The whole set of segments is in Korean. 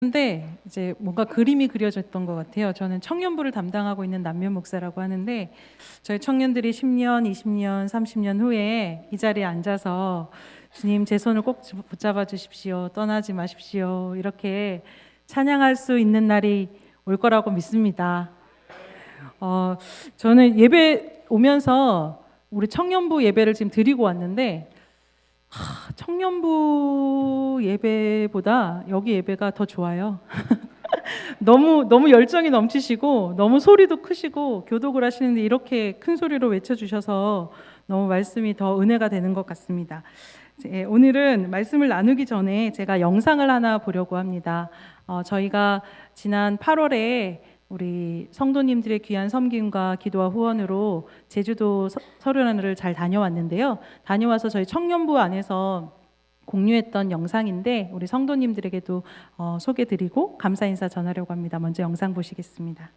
근데 이제 뭔가 그림이 그려졌던 것 같아요. 저는 청년부를 담당하고 있는 남면 목사라고 하는데 저희 청년들이 10년, 20년, 30년 후에 이 자리에 앉아서 주님 제 손을 꼭 붙잡아 주십시오. 떠나지 마십시오. 이렇게 찬양할 수 있는 날이 올 거라고 믿습니다. 어, 저는 예배 오면서 우리 청년부 예배를 지금 드리고 왔는데 청년부 예배보다 여기 예배가 더 좋아요. 너무 열정이 넘치시고 너무 소리도 크시고 교독을 하시는데 이렇게 큰 소리로 외쳐주셔서 너무 말씀이 더 은혜가 되는 것 같습니다. 오늘은 말씀을 나누기 전에 제가 영상을 하나 보려고 합니다. 저희가 지난 8월에 우리 성도님들의 귀한 섬김과 기도와 후원으로 제주도 설교단을 잘 다녀왔는데요. 다녀와서 저희 청년부 안에서 공유했던 영상인데 우리 성도님들에게도 소개드리고 감사 인사 전하려고 합니다. 먼저 영상 보시겠습니다.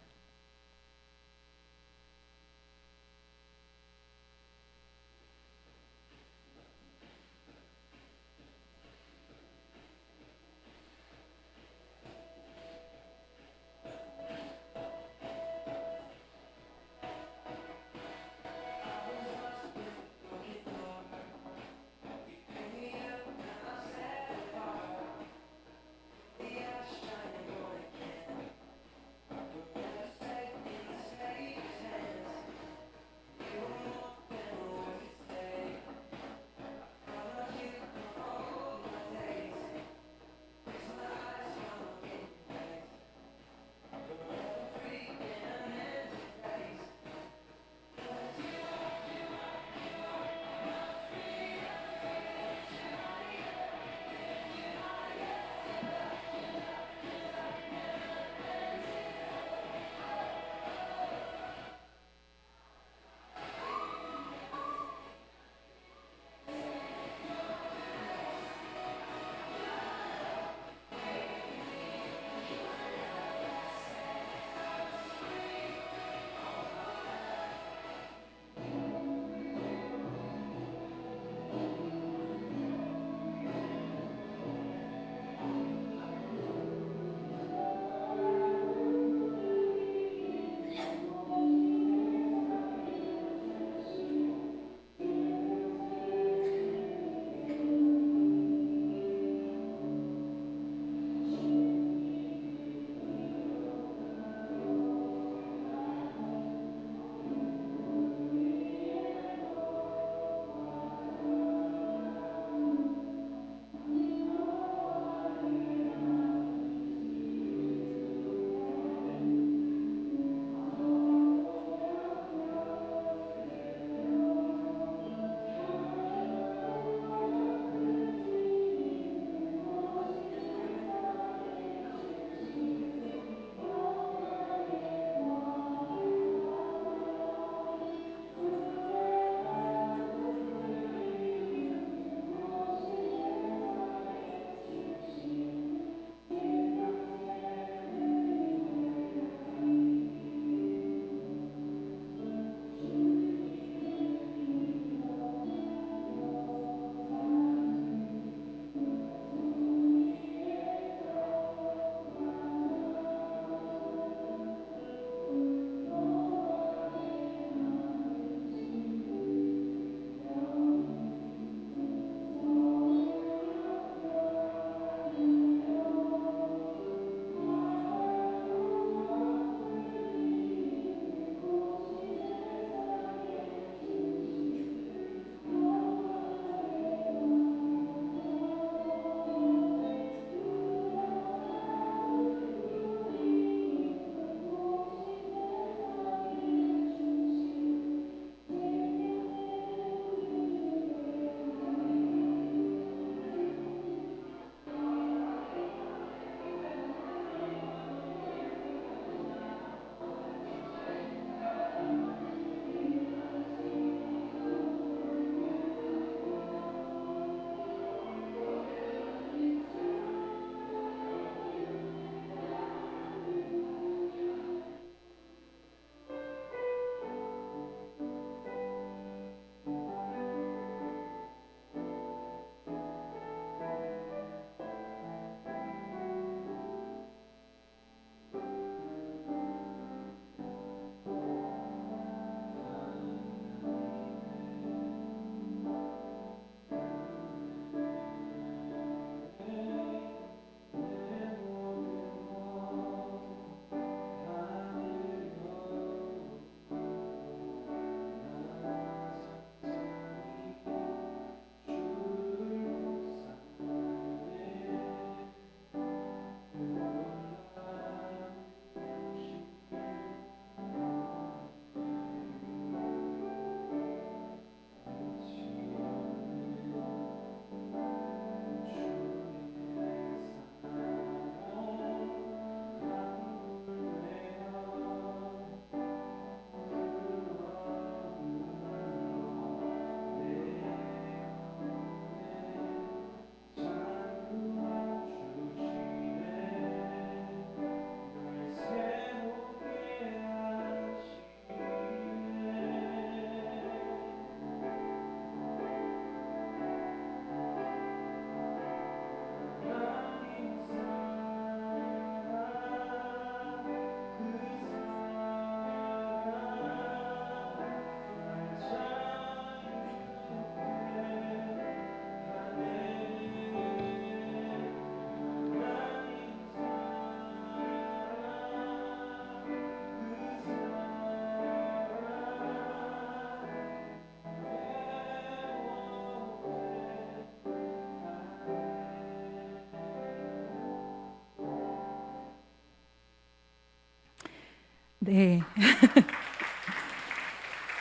네.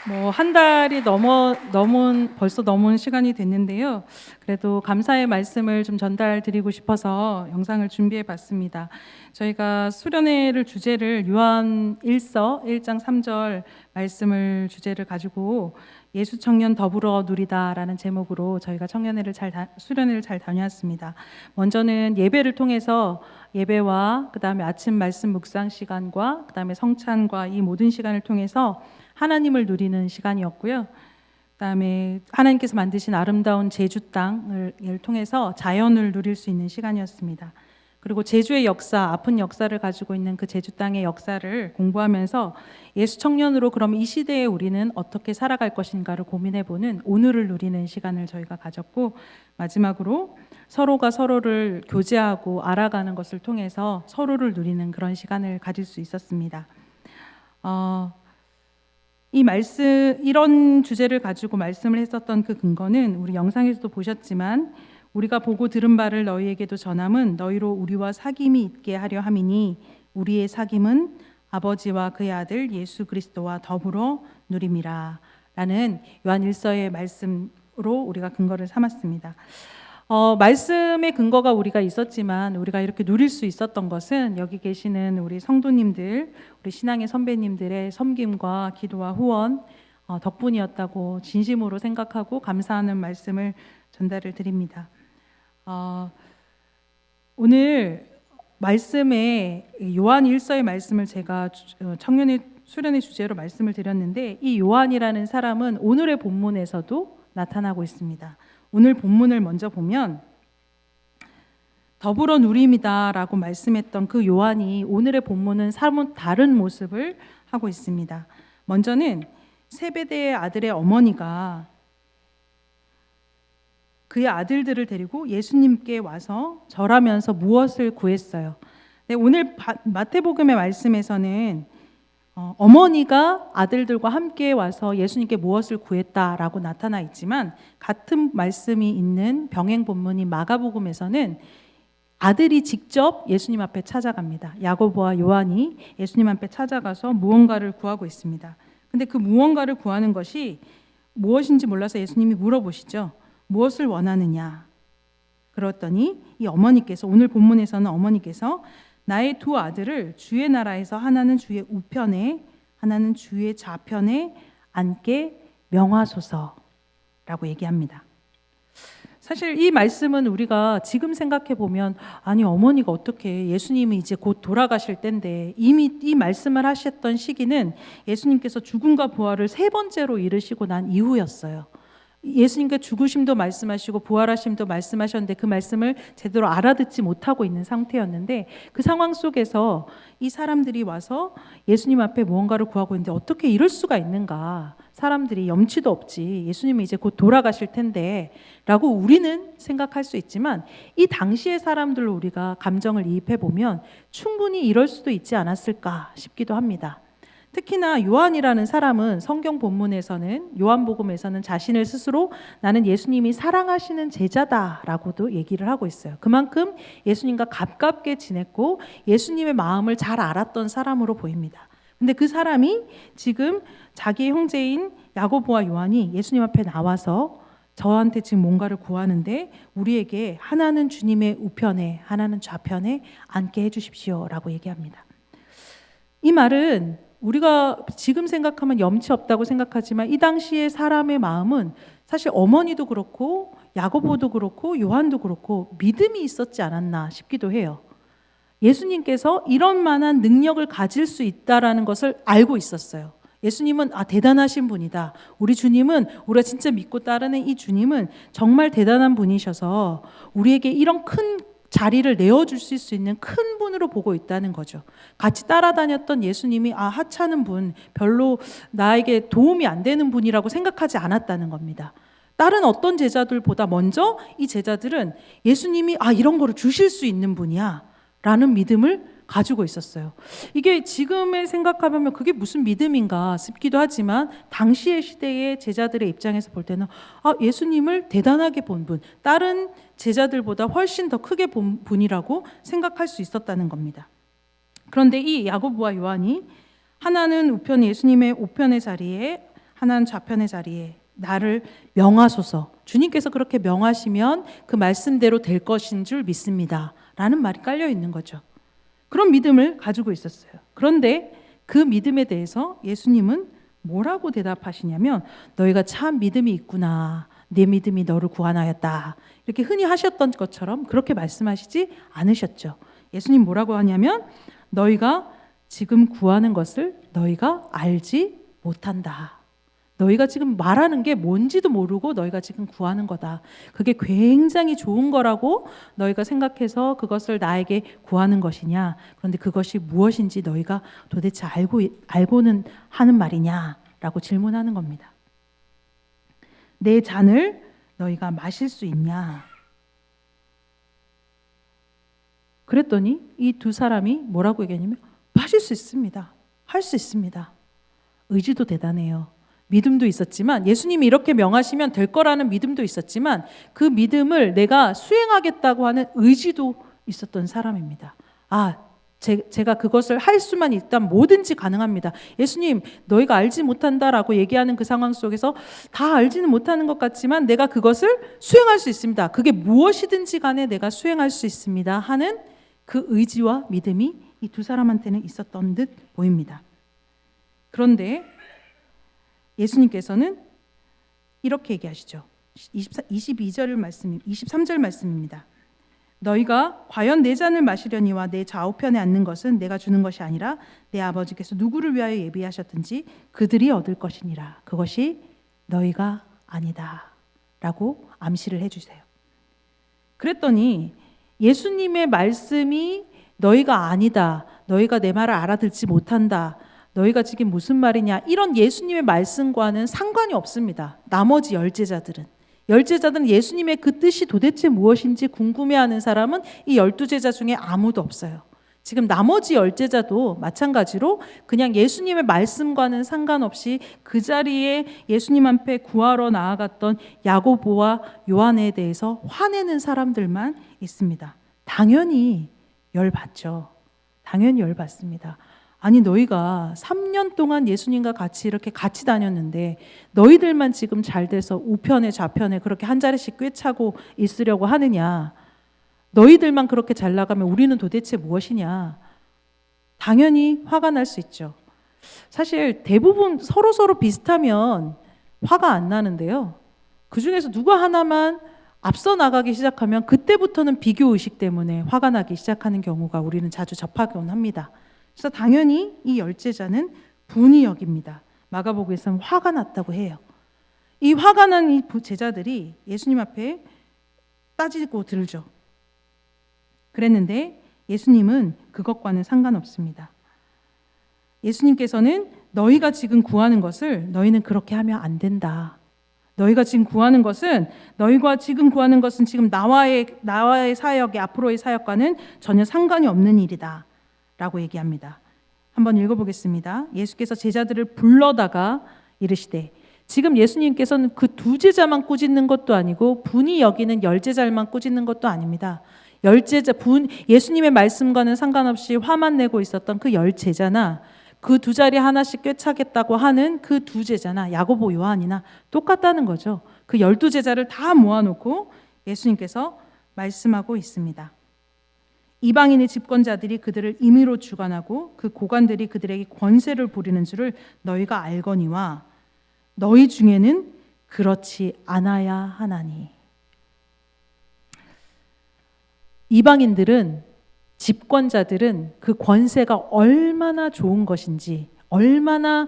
뭐 한 달이 벌써 넘은 시간이 됐는데요. 그래도 감사의 말씀을 좀 전달드리고 싶어서 영상을 준비해 봤습니다. 저희가 수련회를 주제를 요한 1서 1장 3절 말씀을 주제를 가지고 예수 청년 더불어 누리다라는 제목으로 저희가 수련회를 잘 다녀왔습니다. 먼저는 예배를 통해서 예배와 그다음에 아침 말씀 묵상 시간과 그다음에 성찬과 이 모든 시간을 통해서 하나님을 누리는 시간이었고요. 그다음에 하나님께서 만드신 아름다운 제주 땅을 통해서 자연을 누릴 수 있는 시간이었습니다. 그리고 제주의 역사, 아픈 역사를 가지고 있는 그 제주 땅의 역사를 공부하면서 예수 청년으로 그럼 이 시대에 우리는 어떻게 살아갈 것인가를 고민해보는 오늘을 누리는 시간을 저희가 가졌고, 마지막으로 서로가 서로를 교제하고 알아가는 것을 통해서 서로를 누리는 그런 시간을 가질 수 있었습니다. 이런 주제를 가지고 말씀을 했었던 그 근거는 우리 영상에서도 보셨지만 우리가 보고 들은 바를 너희에게도 전함은 너희로 우리와 사귐이 있게 하려 함이니 우리의 사귐은 아버지와 그의 아들 예수 그리스도와 더불어 누림이라 라는 요한 1서의 말씀으로 우리가 근거를 삼았습니다. 말씀의 근거가 우리가 있었지만 우리가 이렇게 누릴 수 있었던 것은 여기 계시는 우리 성도님들, 우리 신앙의 선배님들의 섬김과 기도와 후원 덕분이었다고 진심으로 생각하고 감사하는 말씀을 전달을 드립니다. 오늘 말씀에 요한 1서의 말씀을 제가 청년의 수련의 주제로 말씀을 드렸는데, 이 요한이라는 사람은 오늘의 본문에서도 나타나고 있습니다. 오늘 본문을 먼저 보면 더불어 누림이다라고 말씀했던 그 요한이 오늘의 본문은 사뭇 다른 모습을 하고 있습니다. 먼저는 세베대의 아들의 어머니가 그의 아들들을 데리고 예수님께 와서 절하면서 무엇을 구했어요. 네, 오늘 마태복음의 말씀에서는 어머니가 아들들과 함께 와서 예수님께 무엇을 구했다라고 나타나 있지만, 같은 말씀이 있는 병행 본문인 마가복음에서는 아들이 직접 예수님 앞에 찾아갑니다. 야고보와 요한이 예수님 앞에 찾아가서 무언가를 구하고 있습니다. 근데 그 무언가를 구하는 것이 무엇인지 몰라서 예수님이 물어보시죠. 무엇을 원하느냐? 그랬더니 이 어머니께서, 오늘 본문에서는 어머니께서 나의 두 아들을 주의 나라에서 하나는 주의 우편에 하나는 주의 좌편에 앉게 명하소서라고 얘기합니다. 사실 이 말씀은 우리가 지금 생각해 보면, 아니 어머니가 어떻게, 예수님이 이제 곧 돌아가실 때인데 이미 이 말씀을 하셨던 시기는 예수님께서 죽음과 부활을 세 번째로 이루시고 난 이후였어요. 예수님께 죽으심도 말씀하시고 부활하심도 말씀하셨는데 그 말씀을 제대로 알아듣지 못하고 있는 상태였는데, 그 상황 속에서 이 사람들이 와서 예수님 앞에 무언가를 구하고 있는데 어떻게 이럴 수가 있는가, 사람들이 염치도 없지, 예수님이 이제 곧 돌아가실 텐데 라고 우리는 생각할 수 있지만, 이 당시의 사람들로 우리가 감정을 이입해 보면 충분히 이럴 수도 있지 않았을까 싶기도 합니다. 특히나 요한이라는 사람은 성경 본문에서는, 요한복음에서는 자신을 스스로 나는 예수님이 사랑하시는 제자다라고도 얘기를 하고 있어요. 그만큼 예수님과 가깝게 지냈고 예수님의 마음을 잘 알았던 사람으로 보입니다. 근데 그 사람이 지금 자기의 형제인 야고보와 요한이 예수님 앞에 나와서 저한테 지금 뭔가를 구하는데 우리에게 하나는 주님의 우편에 하나는 좌편에 앉게 해주십시오라고 얘기합니다. 이 말은 우리가 지금 생각하면 염치 없다고 생각하지만 이 당시의 사람의 마음은 사실 어머니도 그렇고 야고보도 그렇고 요한도 그렇고 믿음이 있었지 않았나 싶기도 해요. 예수님께서 이런 만한 능력을 가질 수 있다라는 것을 알고 있었어요. 예수님은 대단하신 분이다. 우리 주님은, 우리가 진짜 믿고 따르는 이 주님은 정말 대단한 분이셔서 우리에게 이런 큰 자리를 내어줄 수 있는 큰 분으로 보고 있다는 거죠. 같이 따라다녔던 예수님이 하찮은 분, 별로 나에게 도움이 안 되는 분이라고 생각하지 않았다는 겁니다. 다른 어떤 제자들보다 먼저 이 제자들은 예수님이 이런 거를 주실 수 있는 분이야 라는 믿음을 가지고 있었어요. 이게 지금에 생각하면 그게 무슨 믿음인가 싶기도 하지만, 당시의 시대의 제자들의 입장에서 볼 때는 예수님을 대단하게 본 분, 다른 제자들보다 훨씬 더 크게 본 분이라고 생각할 수 있었다는 겁니다. 그런데 이 야고보와 요한이 하나는 우편 예수님의 우편의 자리에, 하나는 좌편의 자리에 나를 명하소서. 주님께서 그렇게 명하시면 그 말씀대로 될 것인 줄 믿습니다 라는 말이 깔려 있는 거죠. 그런 믿음을 가지고 있었어요. 그런데 그 믿음에 대해서 예수님은 뭐라고 대답하시냐면, 너희가 참 믿음이 있구나, 내 믿음이 너를 구원하였다, 이렇게 흔히 하셨던 것처럼 그렇게 말씀하시지 않으셨죠. 예수님 뭐라고 하냐면, 너희가 지금 구하는 것을 너희가 알지 못한다. 너희가 지금 말하는 게 뭔지도 모르고 너희가 지금 구하는 거다. 그게 굉장히 좋은 거라고 너희가 생각해서 그것을 나에게 구하는 것이냐? 그런데 그것이 무엇인지 너희가 도대체 알고는 하는 말이냐? 라고 질문하는 겁니다. 내 잔을 너희가 마실 수 있냐? 그랬더니 이 두 사람이 뭐라고 얘기하냐면, 마실 수 있습니다. 할 수 있습니다. 의지도 대단해요. 믿음도 있었지만, 예수님이 이렇게 명하시면 될 거라는 믿음도 있었지만, 그 믿음을 내가 수행하겠다고 하는 의지도 있었던 사람입니다. 제가 그것을 할 수만 있다면 뭐든지 가능합니다. 예수님, 너희가 알지 못한다라고 얘기하는 그 상황 속에서 다 알지는 못하는 것 같지만 내가 그것을 수행할 수 있습니다. 그게 무엇이든지 간에 내가 수행할 수 있습니다 하는 그 의지와 믿음이 이 두 사람한테는 있었던 듯 보입니다. 그런데 예수님께서는 이렇게 얘기하시죠. 23절 말씀입니다. 너희가 과연 내 잔을 마시려니와 내 좌우편에 앉는 것은 내가 주는 것이 아니라 내 아버지께서 누구를 위하여 예비하셨든지 그들이 얻을 것이니라. 그것이 너희가 아니다 라고 암시를 해주세요. 그랬더니 예수님의 말씀이 너희가 아니다, 너희가 내 말을 알아듣지 못한다, 너희가 지금 무슨 말이냐, 이런 예수님의 말씀과는 상관이 없습니다. 나머지 열제자들은 예수님의 그 뜻이 도대체 무엇인지 궁금해하는 사람은 이 12제자 중에 아무도 없어요. 지금 나머지 열제자도 마찬가지로 그냥 예수님의 말씀과는 상관없이 그 자리에 예수님 앞에 구하러 나아갔던 야고보와 요한에 대해서 화내는 사람들만 있습니다. 당연히 열받죠. 당연히 열받습니다. 아니, 너희가 3년 동안 예수님과 같이 이렇게 같이 다녔는데 너희들만 지금 잘 돼서 우편에 좌편에 그렇게 한 자리씩 꿰차고 있으려고 하느냐? 너희들만 그렇게 잘 나가면 우리는 도대체 무엇이냐? 당연히 화가 날 수 있죠. 사실 대부분 서로 비슷하면 화가 안 나는데요. 그중에서 누가 하나만 앞서 나가기 시작하면 그때부터는 비교의식 때문에 화가 나기 시작하는 경우가 우리는 자주 접하곤 합니다. 그래서 당연히 이 열제자는 분이 여깁니다. 마가복음에서는 화가 났다고 해요. 이 화가 난 이 제자들이 예수님 앞에 따지고 들죠. 그랬는데 예수님은 그것과는 상관없습니다. 예수님께서는 너희가 지금 구하는 것을 너희는 그렇게 하면 안 된다. 너희가 지금 구하는 것은 지금 나와의 사역의 앞으로의 사역과는 전혀 상관이 없는 일이다 라고 얘기합니다. 한번 읽어보겠습니다. 예수께서 제자들을 불러다가 이르시되, 지금 예수님께서는 그 두 제자만 꾸짖는 것도 아니고 분이 여기는 열제자만 꾸짖는 것도 아닙니다. 예수님의 말씀과는 상관없이 화만 내고 있었던 그 열제자나 그 두 자리 하나씩 꿰차겠다고 하는 그 두 제자나 야고보 요한이나 똑같다는 거죠. 그 12제자를 다 모아놓고 예수님께서 말씀하고 있습니다. 이방인의 집권자들이 그들을 임의로 주관하고 그 고관들이 그들에게 권세를 부리는 줄을 너희가 알거니와 너희 중에는 그렇지 않아야 하나니. 이방인들은, 집권자들은 그 권세가 얼마나 좋은 것인지, 얼마나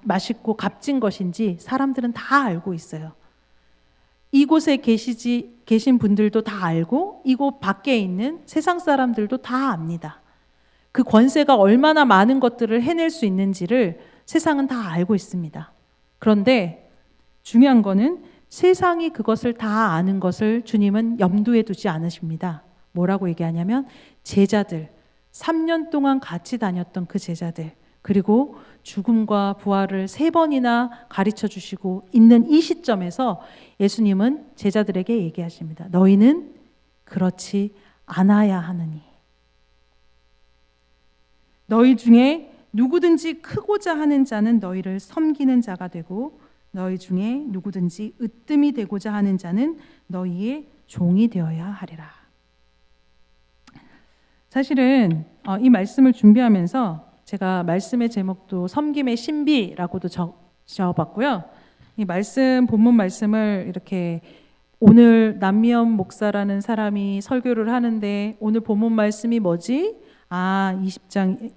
맛있고 값진 것인지 사람들은 다 알고 있어요. 이곳에 계신 분들도 다 알고 이곳 밖에 있는 세상 사람들도 다 압니다. 그 권세가 얼마나 많은 것들을 해낼 수 있는지를 세상은 다 알고 있습니다. 그런데 중요한 거는 세상이 그것을 다 아는 것을 주님은 염두에 두지 않으십니다. 뭐라고 얘기하냐면 제자들, 3년 동안 같이 다녔던 그 제자들, 그리고 죽음과 부활을 3번이나 가르쳐 주시고 있는 이 시점에서 예수님은 제자들에게 얘기하십니다. 너희는 그렇지 않아야 하느니. 너희 중에 누구든지 크고자 하는 자는 너희를 섬기는 자가 되고 너희 중에 누구든지 으뜸이 되고자 하는 자는 너희의 종이 되어야 하리라. 사실은 이 말씀을 준비하면서 제가 말씀의 제목도 섬김의 신비라고도 적어봤고요. 이 말씀 본문 말씀을 이렇게 오늘 남미연 목사라는 사람이 설교를 하는데 오늘 본문 말씀이 뭐지? 20장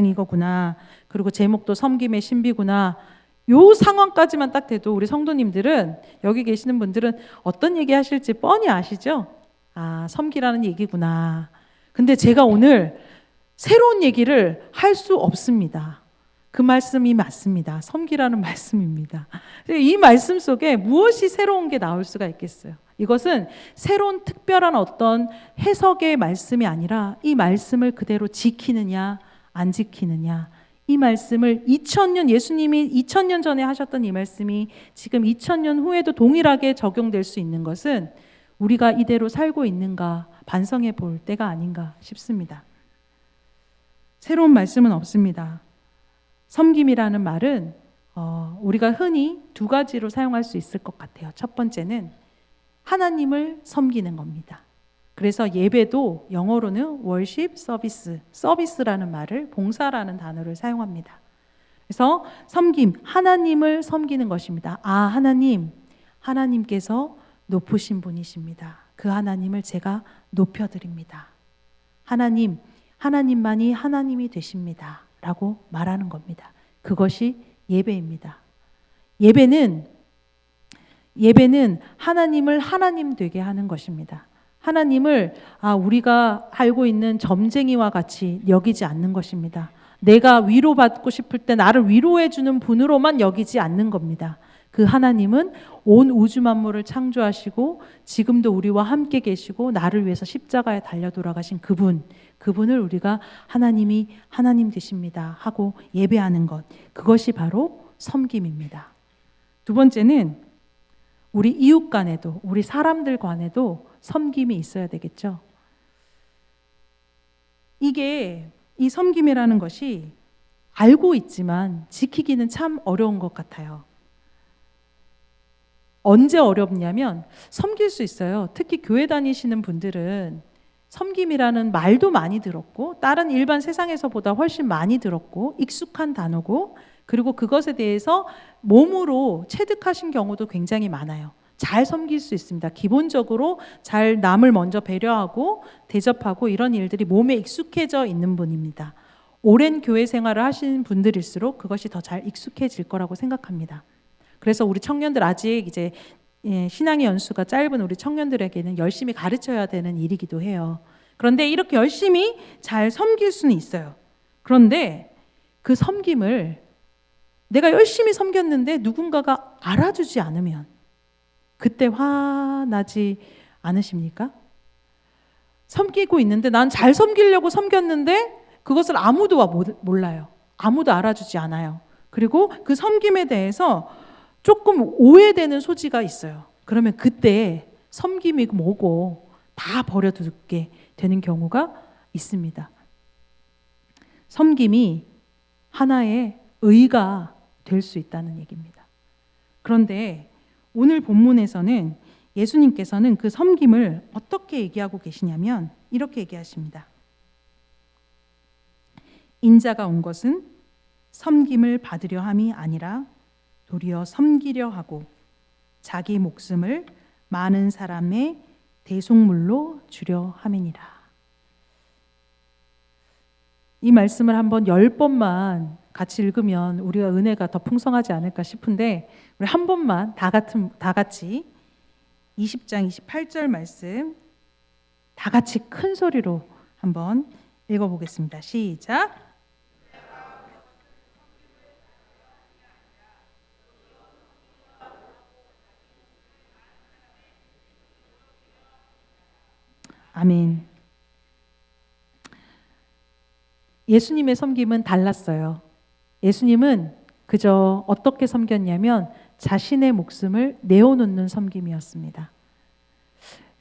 이거구나. 그리고 제목도 섬김의 신비구나. 요 상황까지만 딱 돼도 우리 성도님들은, 여기 계시는 분들은 어떤 얘기 하실지 뻔히 아시죠? 섬기라는 얘기구나. 근데 제가 오늘 새로운 얘기를 할 수 없습니다. 그 말씀이 맞습니다. 섬기라는 말씀입니다. 이 말씀 속에 무엇이 새로운 게 나올 수가 있겠어요? 이것은 새로운 특별한 어떤 해석의 말씀이 아니라 이 말씀을 그대로 지키느냐 안 지키느냐, 이 말씀을 2000년, 예수님이 2000년 전에 하셨던 이 말씀이 지금 2000년 후에도 동일하게 적용될 수 있는 것은 우리가 이대로 살고 있는가 반성해 볼 때가 아닌가 싶습니다. 새로운 말씀은 없습니다. 섬김이라는 말은 우리가 흔히 두 가지로 사용할 수 있을 것 같아요. 첫 번째는 하나님을 섬기는 겁니다. 그래서 예배도 영어로는 worship service, 서비스라는 말을, 봉사라는 단어를 사용합니다. 그래서 섬김, 하나님을 섬기는 것입니다. 하나님께서 높으신 분이십니다. 그 하나님을 제가 높여드립니다. 하나님만이 하나님이 되십니다. 라고 말하는 겁니다. 그것이 예배입니다. 예배는 하나님을 하나님 되게 하는 것입니다. 하나님을 우리가 알고 있는 점쟁이와 같이 여기지 않는 것입니다. 내가 위로받고 싶을 때 나를 위로해 주는 분으로만 여기지 않는 겁니다. 그 하나님은 온 우주 만물을 창조하시고 지금도 우리와 함께 계시고 나를 위해서 십자가에 달려 돌아가신 그분을 우리가 하나님이 하나님 되십니다 하고 예배하는 것, 그것이 바로 섬김입니다. 두 번째는 우리 이웃 간에도, 우리 사람들 간에도 섬김이 있어야 되겠죠. 이 섬김이라는 것이 알고 있지만 지키기는 참 어려운 것 같아요. 언제 어렵냐면 섬길 수 있어요. 특히 교회 다니시는 분들은 섬김이라는 말도 많이 들었고 다른 일반 세상에서보다 훨씬 많이 들었고 익숙한 단어고, 그리고 그것에 대해서 몸으로 체득하신 경우도 굉장히 많아요. 잘 섬길 수 있습니다. 기본적으로 잘 남을 먼저 배려하고 대접하고 이런 일들이 몸에 익숙해져 있는 분입니다. 오랜 교회 생활을 하신 분들일수록 그것이 더 잘 익숙해질 거라고 생각합니다. 그래서 우리 청년들, 아직 이제 신앙의 연수가 짧은 우리 청년들에게는 열심히 가르쳐야 되는 일이기도 해요. 그런데 이렇게 열심히 잘 섬길 수는 있어요. 그런데 그 섬김을 내가 열심히 섬겼는데 누군가가 알아주지 않으면 그때 화나지 않으십니까? 섬기고 있는데 난 잘 섬기려고 섬겼는데 그것을 아무도 몰라요. 아무도 알아주지 않아요. 그리고 그 섬김에 대해서 조금 오해되는 소지가 있어요. 그러면 그때 섬김이 뭐고 다 버려두게 되는 경우가 있습니다. 섬김이 하나의 의가 될 수 있다는 얘기입니다. 그런데 오늘 본문에서는 예수님께서는 그 섬김을 어떻게 얘기하고 계시냐면 이렇게 얘기하십니다. 인자가 온 것은 섬김을 받으려 함이 아니라 도리어 섬기려 하고 자기 목숨을 많은 사람의 대속물로 주려 함이니라. 이 말씀을 한번 10번만 같이 읽으면 우리가 은혜가 더 풍성하지 않을까 싶은데, 우리 한 번만 다 같이 20장 28절 말씀 다 같이 큰 소리로 한번 읽어보겠습니다. 시작. 아멘. 예수님의 섬김은 달랐어요. 예수님은 그저 어떻게 섬겼냐면 자신의 목숨을 내어놓는 섬김이었습니다.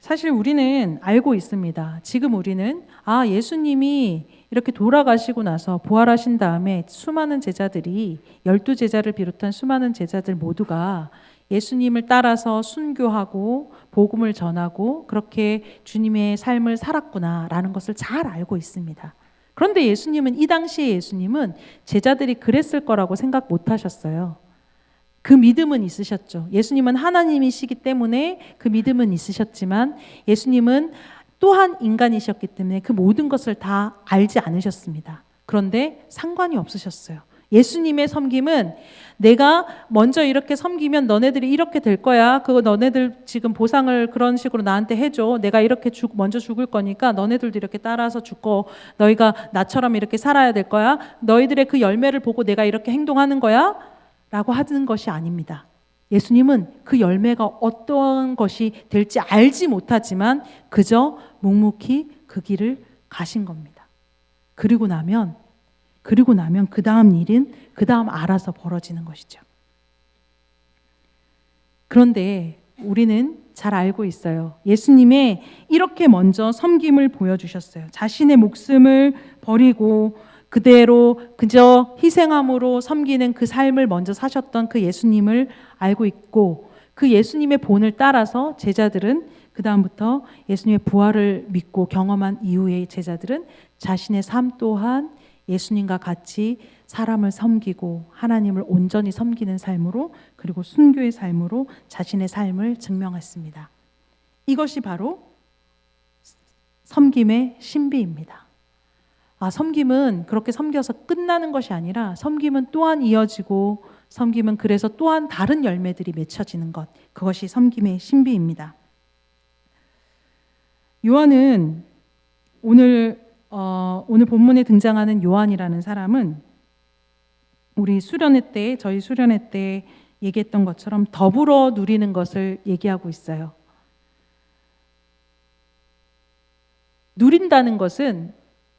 사실 우리는 알고 있습니다. 지금 우리는 예수님이 이렇게 돌아가시고 나서 부활하신 다음에 수많은 제자들이 12제자를 비롯한 수많은 제자들 모두가 예수님을 따라서 순교하고 복음을 전하고 그렇게 주님의 삶을 살았구나라는 것을 잘 알고 있습니다. 그런데 예수님은 이 당시에 예수님은 제자들이 그랬을 거라고 생각 못 하셨어요. 그 믿음은 있으셨죠. 예수님은 하나님이시기 때문에 그 믿음은 있으셨지만 예수님은 또한 인간이셨기 때문에 그 모든 것을 다 알지 않으셨습니다. 그런데 상관이 없으셨어요. 예수님의 섬김은 내가 먼저 이렇게 섬기면 너네들이 이렇게 될 거야. 그거 너네들 지금 보상을 그런 식으로 나한테 해줘. 내가 이렇게 먼저 죽을 거니까 너네들도 이렇게 따라서 죽고 너희가 나처럼 이렇게 살아야 될 거야. 너희들의 그 열매를 보고 내가 이렇게 행동하는 거야. 라고 하는 것이 아닙니다. 예수님은 그 열매가 어떤 것이 될지 알지 못하지만 그저 묵묵히 그 길을 가신 겁니다. 그리고 나면 그 다음 일은 그 다음 알아서 벌어지는 것이죠. 그런데 우리는 잘 알고 있어요. 예수님의 이렇게 먼저 섬김을 보여주셨어요. 자신의 목숨을 버리고 그대로 그저 희생함으로 섬기는 그 삶을 먼저 사셨던 그 예수님을 알고 있고 그 예수님의 본을 따라서 제자들은 그 다음부터 예수님의 부활을 믿고 경험한 이후의 제자들은 자신의 삶 또한 예수님과 같이 사람을 섬기고 하나님을 온전히 섬기는 삶으로 그리고 순교의 삶으로 자신의 삶을 증명했습니다. 이것이 바로 섬김의 신비입니다. 섬김은 그렇게 섬겨서 끝나는 것이 아니라 섬김은 또한 이어지고 섬김은 그래서 또한 다른 열매들이 맺혀지는 것, 그것이 섬김의 신비입니다. 요한은 오늘 본문에 등장하는 요한이라는 사람은 우리 저희 수련회 때 얘기했던 것처럼 더불어 누리는 것을 얘기하고 있어요. 누린다는 것은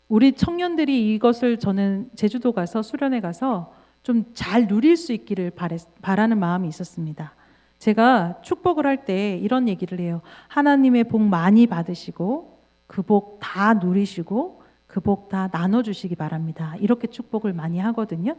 우리 청년들이 이것을 저는 제주도 가서 수련회 가서 좀 잘 누릴 수 있기를 바라는 마음이 있었습니다. 제가 축복을 할 때 이런 얘기를 해요. 하나님의 복 많이 받으시고 그 복 다 누리시고 그 복 다 나눠주시기 바랍니다. 이렇게 축복을 많이 하거든요.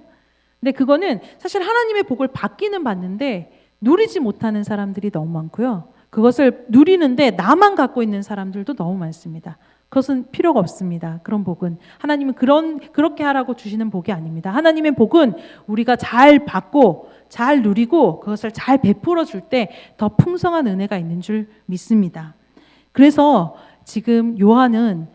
근데 그거는 사실 하나님의 복을 받기는 받는데 누리지 못하는 사람들이 너무 많고요. 그것을 누리는데 나만 갖고 있는 사람들도 너무 많습니다. 그것은 필요가 없습니다. 그런 복은 하나님은 그렇게 하라고 주시는 복이 아닙니다. 하나님의 복은 우리가 잘 받고 잘 누리고 그것을 잘 베풀어 줄 때 더 풍성한 은혜가 있는 줄 믿습니다. 그래서 지금 요한은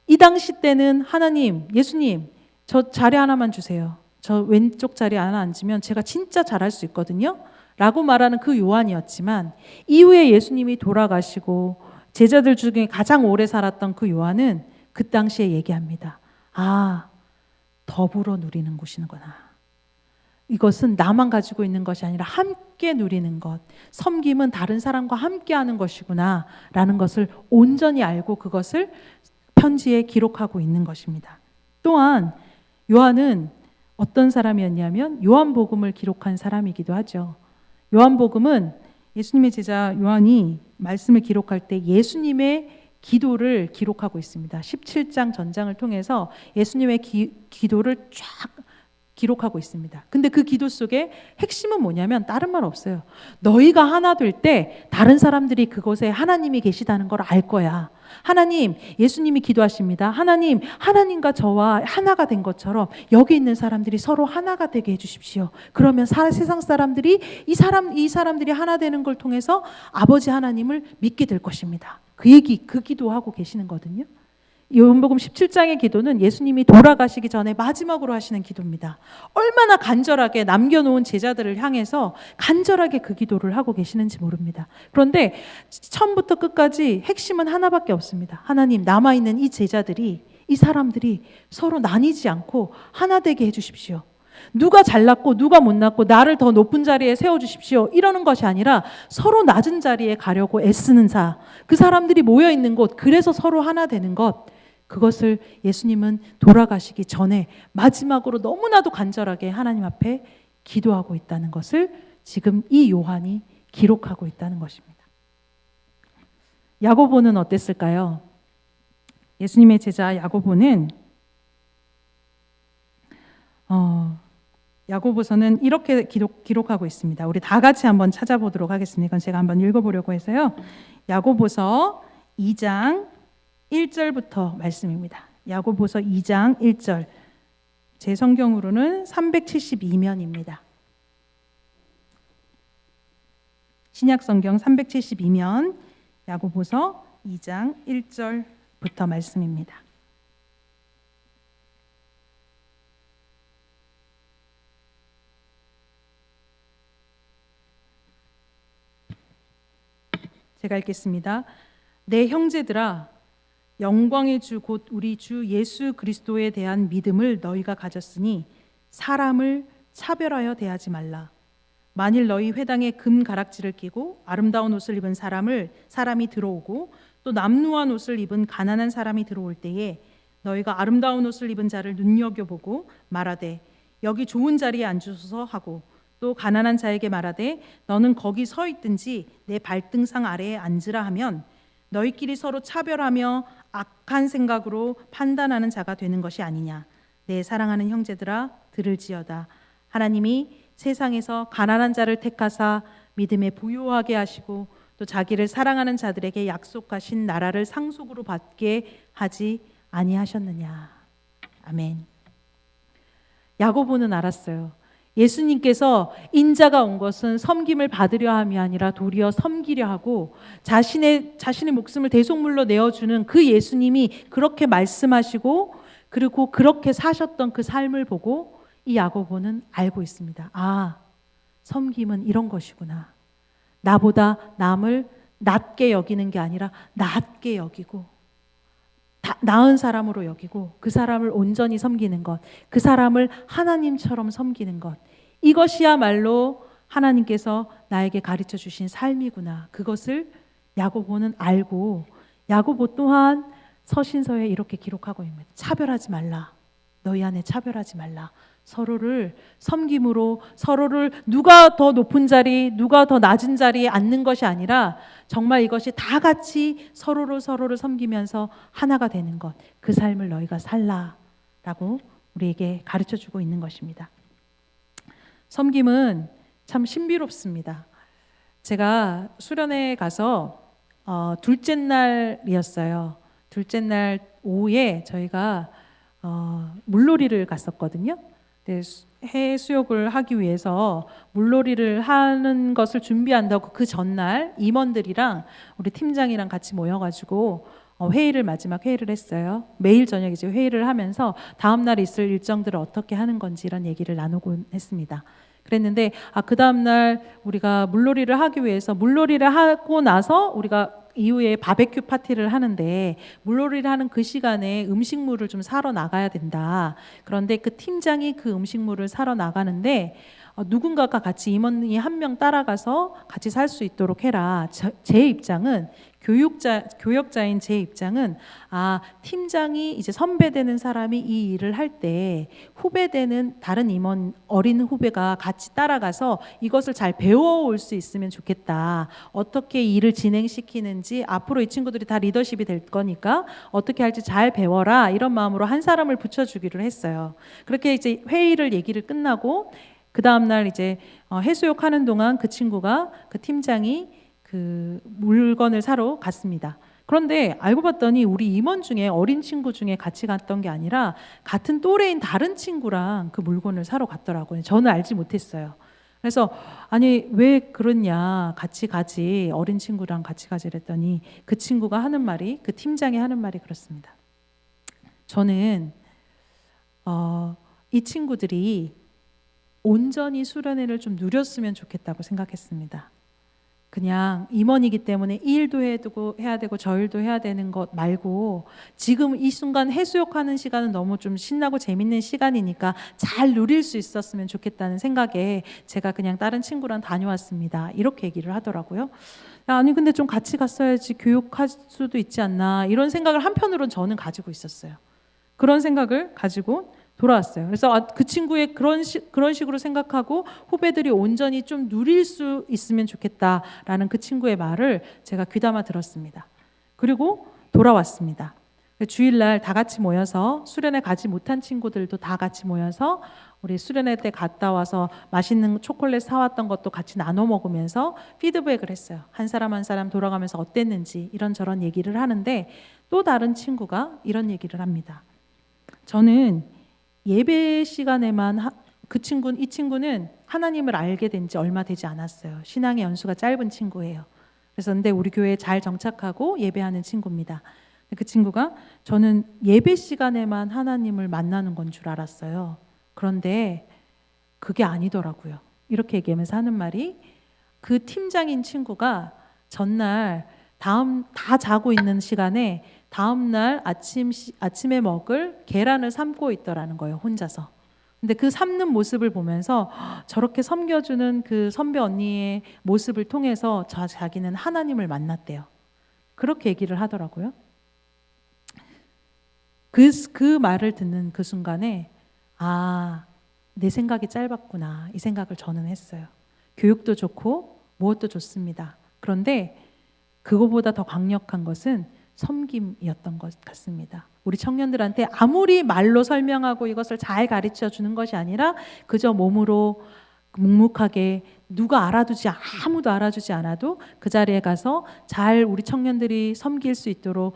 이 당시 때는 하나님, 예수님, 저 자리 하나만 주세요. 저 왼쪽 자리에 하나 앉으면 제가 진짜 잘할 수 있거든요. 라고 말하는 그 요한이었지만 이후에 예수님이 돌아가시고 제자들 중에 가장 오래 살았던 그 요한은 그 당시에 얘기합니다. 더불어 누리는 곳이구나. 이것은 나만 가지고 있는 것이 아니라 함께 누리는 것. 섬김은 다른 사람과 함께 하는 것이구나 라는 것을 온전히 알고 그것을 편지에 기록하고 있는 것입니다. 또한 요한은 어떤 사람이었냐면 요한복음을 기록한 사람이기도 하죠. 요한복음은 예수님의 제자 요한이 말씀을 기록할 때 예수님의 기도를 기록하고 있습니다. 17장 전장을 통해서 예수님의 기도를 쫙 기록하고 있습니다. 근데 그 기도 속에 핵심은 뭐냐면 다른 말 없어요. 너희가 하나 될 때 다른 사람들이 그곳에 하나님이 계시다는 걸 알 거야. 하나님, 예수님이 기도하십니다. 하나님, 하나님과 저와 하나가 된 것처럼 여기 있는 사람들이 서로 하나가 되게 해주십시오. 그러면 세상 사람들이 이 사람들이 하나 되는 걸 통해서 아버지 하나님을 믿게 될 것입니다. 그 기도하고 계시는 거거든요. 요한복음 17장의 기도는 예수님이 돌아가시기 전에 마지막으로 하시는 기도입니다. 얼마나 간절하게 남겨놓은 제자들을 향해서 간절하게 그 기도를 하고 계시는지 모릅니다. 그런데 처음부터 끝까지 핵심은 하나밖에 없습니다. 하나님, 남아있는 이 제자들이, 이 사람들이 서로 나뉘지 않고 하나 되게 해주십시오. 누가 잘났고 누가 못났고 나를 더 높은 자리에 세워주십시오. 이러는 것이 아니라 서로 낮은 자리에 가려고 애쓰는 그 사람들이 모여있는 곳, 그래서 서로 하나 되는 것, 그것을 예수님은 돌아가시기 전에 마지막으로 너무나도 간절하게 하나님 앞에 기도하고 있다는 것을 지금 이 요한이 기록하고 있다는 것입니다. 야고보는 어땠을까요? 예수님의 제자 야고보는 야고보서는 이렇게 기록하고 있습니다. 우리 다 같이 한번 찾아보도록 하겠습니다. 이건 제가 한번 읽어보려고 해서요. 야고보서 2장 1절부터 말씀입니다. 야고보서 2장 1절. 제 성경으로는 372면입니다. 신약 성경 372면 야고보서 2장 1절부터 말씀입니다. 제가 읽겠습니다. 내 형제들아, 영광의 주 곧 우리 주 예수 그리스도에 대한 믿음을 너희가 가졌으니 사람을 차별하여 대하지 말라. 만일 너희 회당에 금 가락지를 끼고 아름다운 옷을 입은 사람이 들어오고 또 남루한 옷을 입은 가난한 사람이 들어올 때에 너희가 아름다운 옷을 입은 자를 눈여겨보고 말하되 여기 좋은 자리에 앉으소서 하고 또 가난한 자에게 말하되 너는 거기 서 있든지 내 발등상 아래에 앉으라 하면 너희끼리 서로 차별하며 악한 생각으로 판단하는 자가 되는 것이 아니냐. 내 사랑하는 형제들아, 들을지어다. 하나님이 세상에서 가난한 자를 택하사 믿음에 부요하게 하시고 또 자기를 사랑하는 자들에게 약속하신 나라를 상속으로 받게 하지 아니하셨느냐. 아멘. 야고보는 알았어요. 예수님께서 인자가 온 것은 섬김을 받으려 함이 아니라 도리어 섬기려 하고 자신의 목숨을 대속물로 내어주는 그 예수님이 그렇게 말씀하시고 그리고 그렇게 사셨던 그 삶을 보고 이 야고보는 알고 있습니다. 아, 섬김은 이런 것이구나. 나보다 남을 낮게 여기는 게 아니라 낮게 여기고 나은 사람으로 여기고 그 사람을 온전히 섬기는 것, 그 사람을 하나님처럼 섬기는 것, 이것이야말로 하나님께서 나에게 가르쳐 주신 삶이구나. 그것을 야고보는 알고 야고보 또한 서신서에 이렇게 기록하고 있습니다. 차별하지 말라. 너희 안에 차별하지 말라. 서로를 섬김으로 서로를 누가 더 높은 자리, 누가 더 낮은 자리에 앉는 것이 아니라 정말 이것이 다 같이 서로를 섬기면서 하나가 되는 것, 그 삶을 너희가 살라라고 우리에게 가르쳐주고 있는 것입니다. 섬김은 참 신비롭습니다. 제가 수련회에 가서 둘째 날이었어요. 둘째 날 오후에 저희가 물놀이를 갔었거든요. 해수욕을 하기 위해서 물놀이를 하는 것을 준비한다고 그 전날 임원들이랑 우리 팀장이랑 같이 모여가지고 마지막 회의를 했어요. 매일 저녁에 이제 회의를 하면서 다음 날 있을 일정들을 어떻게 하는 건지 이런 얘기를 나누곤 했습니다. 그랬는데 그 다음 날 우리가 물놀이를 하기 위해서 물놀이를 하고 나서 우리가 이후에 바베큐 파티를 하는데 물놀이를 하는 그 시간에 음식물을 좀 사러 나가야 된다. 그런데 그 팀장이 그 음식물을 사러 나가는데 누군가가 같이 임원이 한 명 따라가서 같이 살 수 있도록 해라. 제 입장은 교역자인 제 입장은 팀장이 이제 선배되는 사람이 이 일을 할 때 후배되는 다른 임원 어린 후배가 같이 따라가서 이것을 잘 배워올 수 있으면 좋겠다. 어떻게 일을 진행시키는지 앞으로 이 친구들이 다 리더십이 될 거니까 어떻게 할지 잘 배워라. 이런 마음으로 한 사람을 붙여주기로 했어요. 그렇게 이제 얘기를 끝나고 그 다음 날 이제 해수욕 하는 동안 그 팀장이 그 물건을 사러 갔습니다. 그런데 알고 봤더니 우리 임원 중에 어린 친구 중에 같이 갔던 게 아니라 같은 또래인 다른 친구랑 그 물건을 사러 갔더라고요. 저는 알지 못했어요. 그래서 아니 왜 그러냐, 같이 가지, 어린 친구랑 같이 가지 그랬더니 그 친구가 하는 말이, 그 팀장이 하는 말이 그렇습니다. 저는 이 친구들이 온전히 수련회를 좀 누렸으면 좋겠다고 생각했습니다. 그냥 임원이기 때문에 이 일도 해야 되고 저 일도 해야 되는 것 말고 지금 이 순간 해수욕하는 시간은 너무 좀 신나고 재밌는 시간이니까 잘 누릴 수 있었으면 좋겠다는 생각에 제가 그냥 다른 친구랑 다녀왔습니다. 이렇게 얘기를 하더라고요. 아니 근데 좀 같이 갔어야지, 교육할 수도 있지 않나, 이런 생각을 한편으로는 저는 가지고 있었어요. 그런 생각을 가지고 돌아왔어요. 그래서 그 친구의 그런 식으로 생각하고 후배들이 온전히 좀 누릴 수 있으면 좋겠다라는 그 친구의 말을 제가 귀담아 들었습니다. 그리고 돌아왔습니다. 주일날 다 같이 모여서 수련회 가지 못한 친구들도 다 같이 모여서 우리 수련회 때 갔다 와서 맛있는 초콜릿 사왔던 것도 같이 나눠 먹으면서 피드백을 했어요. 한 사람 한 사람 돌아가면서 어땠는지 이런저런 얘기를 하는데 또 다른 친구가 이런 얘기를 합니다. 저는 예배 시간에만 이 친구는 하나님을 알게 된 지 얼마 되지 않았어요. 신앙의 연수가 짧은 친구예요. 그래서 근데 우리 교회에 잘 정착하고 예배하는 친구입니다. 그 친구가 저는 예배 시간에만 하나님을 만나는 건 줄 알았어요. 그런데 그게 아니더라고요. 이렇게 얘기하면서 하는 말이 그 팀장인 친구가 전날 다 자고 있는 시간에 다음날 아침에 먹을 계란을 삶고 있더라는 거예요. 혼자서. 근데 그 삶는 모습을 보면서 저렇게 섬겨주는 그 선배 언니의 모습을 통해서 자기는 하나님을 만났대요. 그렇게 얘기를 하더라고요. 그 말을 듣는 그 순간에 내 생각이 짧았구나 이 생각을 저는 했어요. 교육도 좋고 무엇도 좋습니다. 그런데 그거보다 더 강력한 것은 섬김이었던 것 같습니다. 우리 청년들한테 아무리 말로 설명하고 이것을 잘 가르쳐 주는 것이 아니라 그저 몸으로 묵묵하게 아무도 알아주지 않아도 그 자리에 가서 잘 우리 청년들이 섬길 수 있도록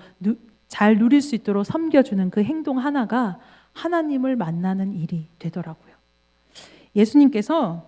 잘 누릴 수 있도록 섬겨주는 그 행동 하나가 하나님을 만나는 일이 되더라고요. 예수님께서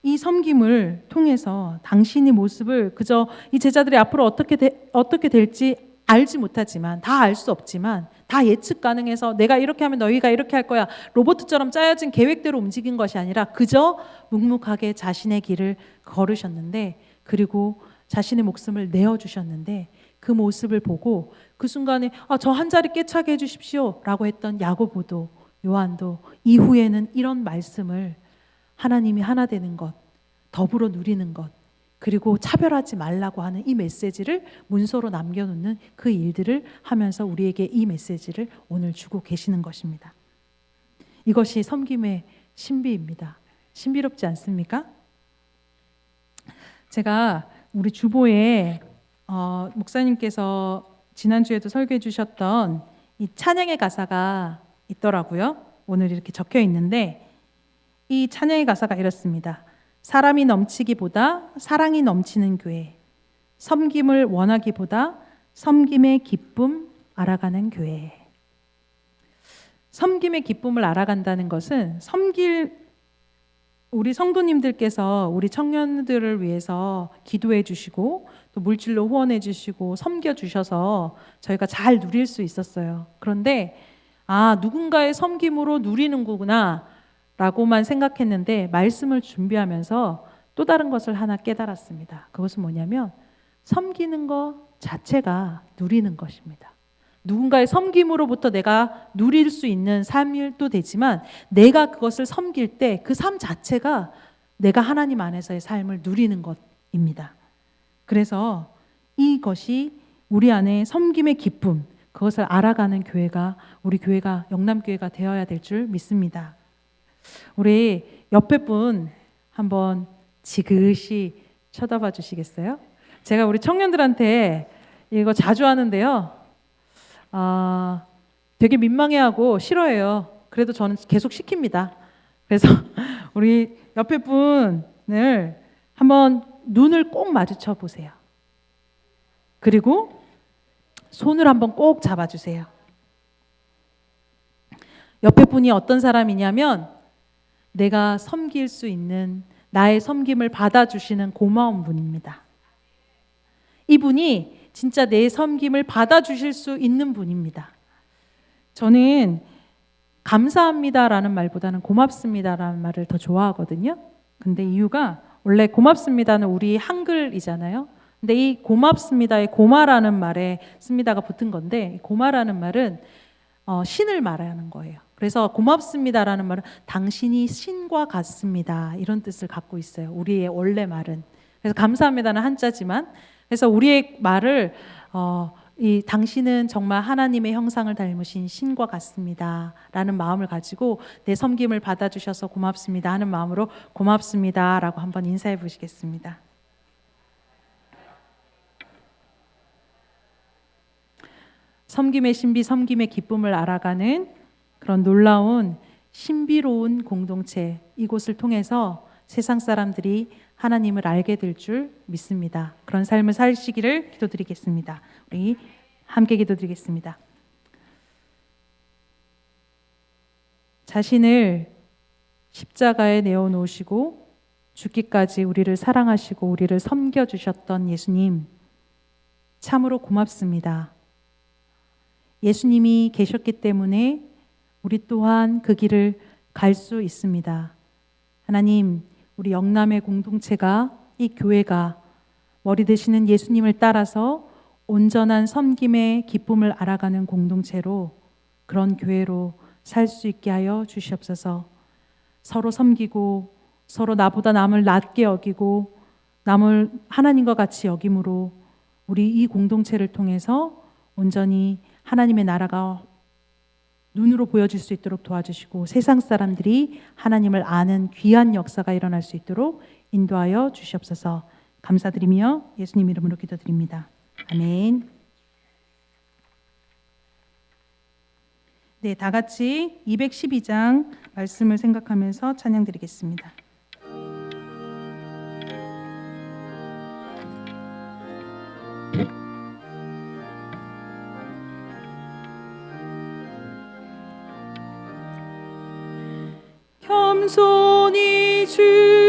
이 섬김을 통해서 당신의 모습을 그저 이 제자들이 앞으로 어떻게 될지 알지 못하지만 다 알 수 없지만 다 예측 가능해서 내가 이렇게 하면 너희가 이렇게 할 거야 로봇처럼 짜여진 계획대로 움직인 것이 아니라 그저 묵묵하게 자신의 길을 걸으셨는데 그리고 자신의 목숨을 내어주셨는데 그 모습을 보고 그 순간에 저 한 자리 꿰차게 해주십시오 라고 했던 야고보도 요한도 이후에는 이런 말씀을 하나님이 하나 되는 것, 더불어 누리는 것, 그리고 차별하지 말라고 하는 이 메시지를 문서로 남겨놓는 그 일들을 하면서 우리에게 이 메시지를 오늘 주고 계시는 것입니다. 이것이 섬김의 신비입니다. 신비롭지 않습니까? 제가 우리 주보에 목사님께서 지난주에도 설교해 주셨던 이 찬양의 가사가 있더라고요. 오늘 이렇게 적혀 있는데 이 찬양의 가사가 이렇습니다. 사람이 넘치기보다 사랑이 넘치는 교회, 섬김을 원하기보다 섬김의 기쁨 알아가는 교회. 섬김의 기쁨을 알아간다는 것은 우리 성도님들께서 우리 청년들을 위해서 기도해 주시고 또 물질로 후원해 주시고 섬겨 주셔서 저희가 잘 누릴 수 있었어요. 그런데 누군가의 섬김으로 누리는 거구나 라고만 생각했는데 말씀을 준비하면서 또 다른 것을 하나 깨달았습니다. 그것은 뭐냐면 섬기는 것 자체가 누리는 것입니다. 누군가의 섬김으로부터 내가 누릴 수 있는 삶도 되지만 내가 그것을 섬길 때 그 삶 자체가 내가 하나님 안에서의 삶을 누리는 것입니다. 그래서 이것이 우리 안에 섬김의 기쁨, 그것을 알아가는 교회가 우리 교회가 영남교회가 되어야 될 줄 믿습니다. 우리 옆에 분 한번 지그시 쳐다봐 주시겠어요? 제가 우리 청년들한테 이거 자주 하는데요. 되게 민망해하고 싫어해요. 그래도 저는 계속 시킵니다. 그래서 우리 옆에 분을 한번 눈을 꼭 마주쳐 보세요. 그리고 손을 한번 꼭 잡아주세요. 옆에 분이 어떤 사람이냐면 내가 섬길 수 있는 나의 섬김을 받아주시는 고마운 분입니다. 이분이 진짜 내 섬김을 받아주실 수 있는 분입니다. 저는 감사합니다라는 말보다는 고맙습니다라는 말을 더 좋아하거든요. 근데 이유가 원래 고맙습니다는 우리 한글이잖아요. 근데 이 고맙습니다에 고마라는 말에 습니다가 붙은 건데 고마라는 말은 신을 말하는 거예요. 그래서 고맙습니다라는 말은 당신이 신과 같습니다. 이런 뜻을 갖고 있어요. 우리의 원래 말은. 그래서 감사합니다는 한자지만 그래서 우리의 말을 이 당신은 정말 하나님의 형상을 닮으신 신과 같습니다. 라는 마음을 가지고 내 섬김을 받아주셔서 고맙습니다 하는 마음으로 고맙습니다 라고 한번 인사해 보시겠습니다. 섬김의 신비, 섬김의 기쁨을 알아가는 그런 놀라운 신비로운 공동체, 이곳을 통해서 세상 사람들이 하나님을 알게 될 줄 믿습니다. 그런 삶을 사시기를 기도드리겠습니다. 우리 함께 기도드리겠습니다. 자신을 십자가에 내어놓으시고 죽기까지 우리를 사랑하시고 우리를 섬겨주셨던 예수님, 참으로 고맙습니다. 예수님이 계셨기 때문에 우리 또한 그 길을 갈 수 있습니다. 하나님, 우리 영남의 공동체가, 이 교회가 머리 되시는 예수님을 따라서 온전한 섬김의 기쁨을 알아가는 공동체로, 그런 교회로 살 수 있게 하여 주시옵소서. 서로 섬기고 서로 나보다 남을 낮게 여기고 남을 하나님과 같이 여김으로 우리 이 공동체를 통해서 온전히 하나님의 나라가 눈으로 보여질 수 있도록 도와주시고 세상 사람들이 하나님을 아는 귀한 역사가 일어날 수 있도록 인도하여 주시옵소서. 감사드리며 예수님 이름으로 기도드립니다. 아멘. 네, 다 같이 212장 말씀을 생각하면서 찬양 드리겠습니다. 겸손히 주